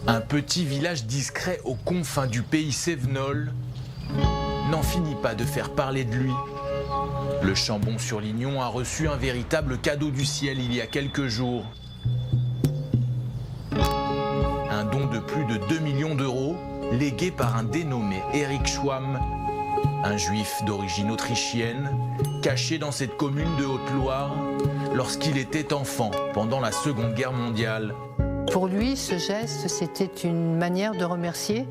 Un petit village discret aux confins du pays Cévenol n'en finit pas de faire parler de lui. Le Chambon-sur-Lignon a reçu un véritable cadeau du ciel il y a quelques jours. Un don de plus de 2 millions d'euros légué par un dénommé Éric Schwamm, un juif d'origine autrichienne, caché dans cette commune de Haute-Loire lorsqu'il était enfant pendant la Seconde Guerre mondiale. Pour lui, ce geste, c'était une manière de remercier,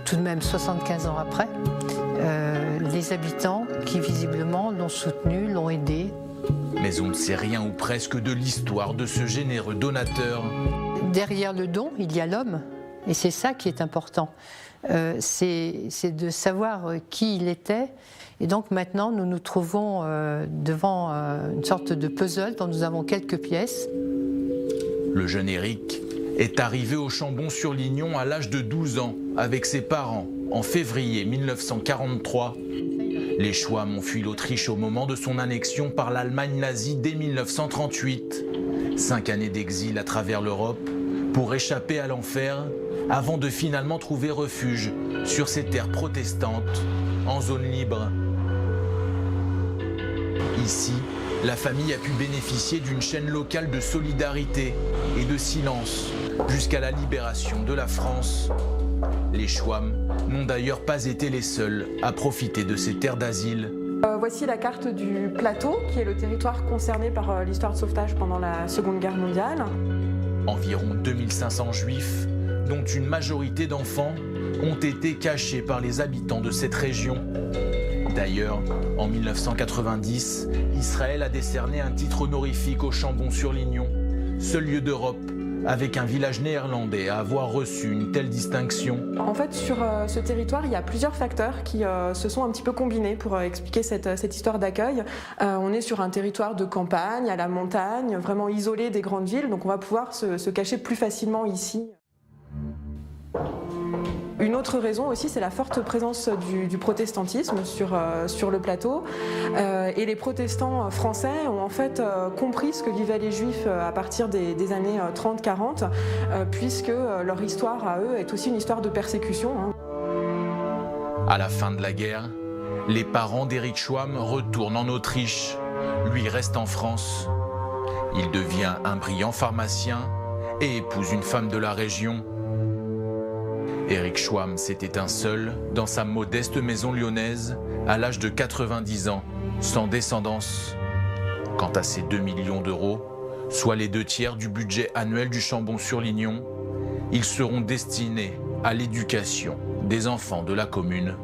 tout de même 75 ans après, les habitants qui visiblement l'ont soutenu, l'ont aidé. Mais on ne sait rien ou presque de l'histoire de ce généreux donateur. Derrière le don, il y a l'homme, et c'est ça qui est important. C'est de savoir qui il était. Et donc maintenant, nous nous trouvons devant une sorte de puzzle dont nous avons quelques pièces. Le jeune Éric est arrivé au Chambon-sur-Lignon à l'âge de 12 ans avec ses parents en février 1943. Les Schwamm ont fui l'Autriche au moment de son annexion par l'Allemagne nazie dès 1938. 5 années d'exil à travers l'Europe pour échapper à l'enfer avant de finalement trouver refuge sur ces terres protestantes en zone libre. Ici, la famille a pu bénéficier d'une chaîne locale de solidarité et de silence jusqu'à la libération de la France. Les Schwamm n'ont d'ailleurs pas été les seuls à profiter de ces terres d'asile. Voici la carte du plateau, qui est le territoire concerné par l'histoire de sauvetage pendant la Seconde Guerre mondiale. Environ 2500 juifs, dont une majorité d'enfants, ont été cachés par les habitants de cette région. D'ailleurs, en 1990, Israël a décerné un titre honorifique au Chambon-sur-Lignon, seul lieu d'Europe avec un village néerlandais à avoir reçu une telle distinction. En fait, sur ce territoire, il y a plusieurs facteurs qui se sont un petit peu combinés pour expliquer cette histoire d'accueil. On est sur un territoire de campagne, à la montagne, vraiment isolé des grandes villes, donc on va pouvoir se cacher plus facilement ici. Une autre raison aussi, c'est la forte présence du protestantisme sur le plateau. Et les protestants français ont en fait compris ce que vivaient les juifs à partir des années 30-40, puisque leur histoire à eux est aussi une histoire de persécution. À la fin de la guerre, les parents d'Éric Schwamm retournent en Autriche. Lui reste en France. Il devient un brillant pharmacien et épouse une femme de la région. Éric Schwamm s'est éteint seul dans sa modeste maison lyonnaise à l'âge de 90 ans, sans descendance. Quant à ces 2 millions d'euros, soit les 2/3 du budget annuel du Chambon-sur-Lignon, ils seront destinés à l'éducation des enfants de la commune.